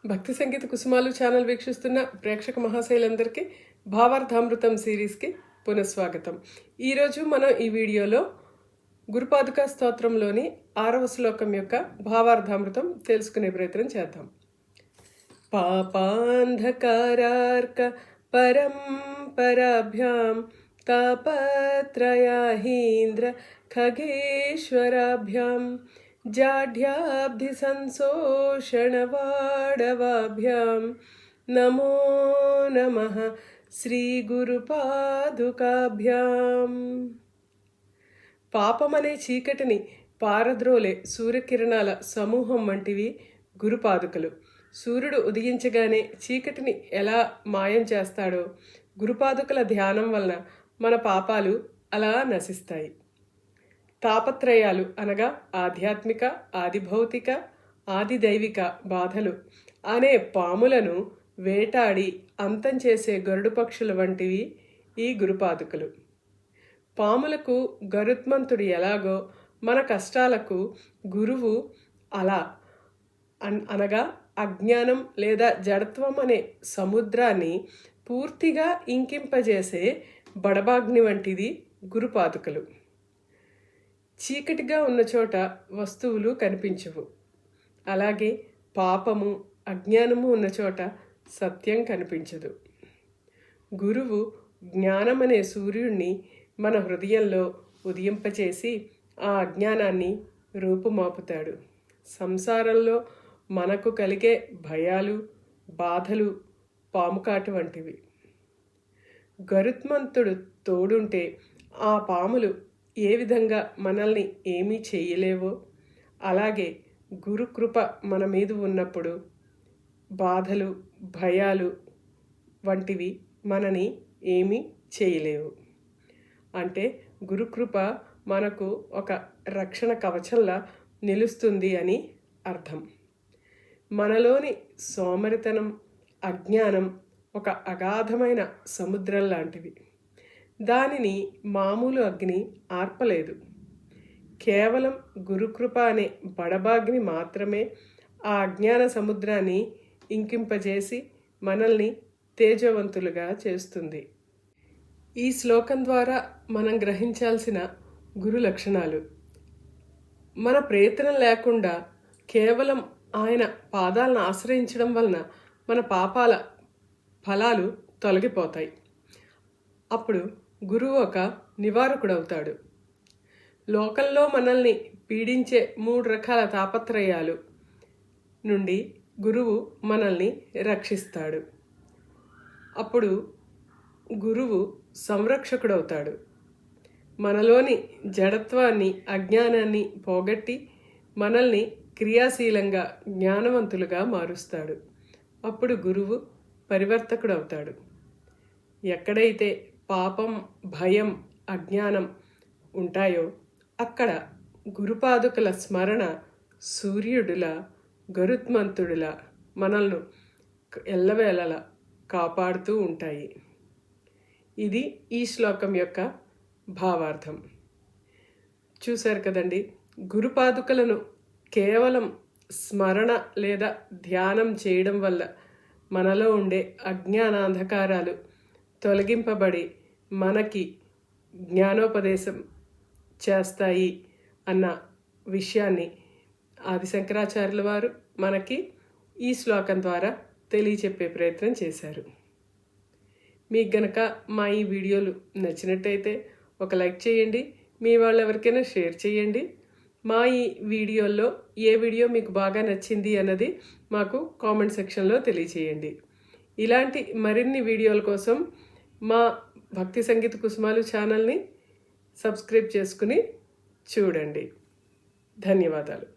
భక్తి సంగీత కుసుమాలు ఛానల్ వీక్షిస్తున్న ప్రేక్షక మహాశైలందరికీ భావార్థామృతం సిరీస్కి పునఃస్వాగతం. ఈరోజు మనం ఈ వీడియోలో గురుపాదుకా స్తోత్రంలోని 6వ శ్లోకం యొక్క భావార్థామృతం తెలుసుకునే ప్రయత్నం చేద్దాం. పాపాంధకారార్క పరంపరాభ్యాం తాపత్రయాహీంద్ర ఖగేశ్వరాభ్యాం జాఢ్యాబ్ధి సంశోషణవాడవాభ్యాం నమో నమః శ్రీ గురుపాదుకాభ్యాం. పాపమనే చీకటిని పారద్రోలే సూర్యకిరణాల సమూహం వంటివి గురుపాదుకలు. సూర్యుడు ఉదయించగానే చీకటిని ఎలా మాయం చేస్తాడో గురుపాదుకల ధ్యానం వలన మన పాపాలు అలా నశిస్తాయి. తాపత్రయాలు అనగా ఆధ్యాత్మిక, ఆదిభౌతిక, ఆదిదైవిక బాధలు అనే పాములను వేటాడి అంతం చేసే గరుడు పక్షుల వంటివి ఈ గురుపాదుకలు. పాములకు గరుత్మంతుడు ఎలాగో మన కష్టాలకు గురువు అలా అనగా అజ్ఞానం లేదా జడత్వం అనే సముద్రాన్ని పూర్తిగా ఇంకింపజేసే బడబాగ్ని వంటిది గురుపాదుకలు. చీకటిగా ఉన్న చోట వస్తువులు కనిపించవు. అలాగే పాపము, అజ్ఞానము ఉన్న చోట సత్యం కనిపించదు. గురువు జ్ఞానమనే సూర్యుడిని మన హృదయంలో ఉదయింపచేసి ఆ అజ్ఞానాన్ని రూపుమాపుతాడు. సంసారంలో మనకు కలిగే భయాలు, బాధలు పాముకాటు వంటివి. గరుత్మంతుడు తోడుంటే ఆ పాములు ఏ విధంగా మనల్ని ఏమీ చేయలేవో అలాగే గురుకృప మన మీద ఉన్నప్పుడు బాధలు, భయాలు వంటివి మనని ఏమీ చేయలేవు. అంటే గురుకృప మనకు ఒక రక్షణ కవచంలా నిలుస్తుంది అని అర్థం. మనలోని సోమరితనం, అజ్ఞానం ఒక అగాధమైన సముద్రం లాంటివి. దానిని మామూలు అగ్ని ఆర్పలేదు. కేవలం గురుకృప అనే బడబాగ్ని మాత్రమే ఆ అజ్ఞాన సముద్రాన్ని ఇంకింపజేసి మనల్ని తేజవంతులుగా చేస్తుంది. ఈ శ్లోకం ద్వారా మనం గ్రహించాల్సిన గురు లక్షణాలు: మన ప్రయత్నం లేకుండా కేవలం ఆయన పాదాలను ఆశ్రయించడం వలన మన పాపాల ఫలాలు తొలగిపోతాయి. అప్పుడు గురువు ఒక నివారకుడవుతాడు. లోకంలో మనల్ని పీడించే 3 రకాల తాపత్రయాలు నుండి గురువు మనల్ని రక్షిస్తాడు. అప్పుడు గురువు సంరక్షకుడవుతాడు. మనలోని జడత్వాన్ని, అజ్ఞానాన్ని పోగొట్టి మనల్ని క్రియాశీలంగా, జ్ఞానవంతులుగా మారుస్తాడు. అప్పుడు గురువు పరివర్తకుడవుతాడు. ఎక్కడైతే పాపం, భయం, అజ్ఞానం ఉంటాయో అక్కడ గురుపాదుకల స్మరణ సూర్యుడిలా, గరుత్మంతుడిలా మనల్ని ఎల్లవేళలా కాపాడుతూ ఉంటాయి. ఇది ఈ శ్లోకం యొక్క భావార్థం. చూశారు కదండి, గురుపాదుకలను కేవలం స్మరణ లేదా ధ్యానం చేయడం వల్ల మనలో ఉండే అజ్ఞానాంధకారాలు తొలగింపబడి మనకి జ్ఞానోపదేశం చేస్తాయి అన్న విషయాన్ని ఆదిశంకరాచార్యుల వారు మనకి ఈ శ్లోకం ద్వారా తెలియచెప్పే ప్రయత్నం చేశారు. మీకు గనక మా ఈ వీడియోలు నచ్చినట్టయితే ఒక లైక్ చేయండి, మీ వాళ్ళు ఎవరికైనా షేర్ చేయండి. మా ఈ వీడియోల్లో ఏ వీడియో మీకు బాగా నచ్చింది అన్నది మాకు కామెంట్ సెక్షన్లో తెలియచేయండి. ఇలాంటి మరిన్ని వీడియోల కోసం మా భక్తి సంగీత కుసుమాలు ఛానల్ని సబ్స్క్రైబ్ చేసుకుని చూడండి. ధన్యవాదాలు.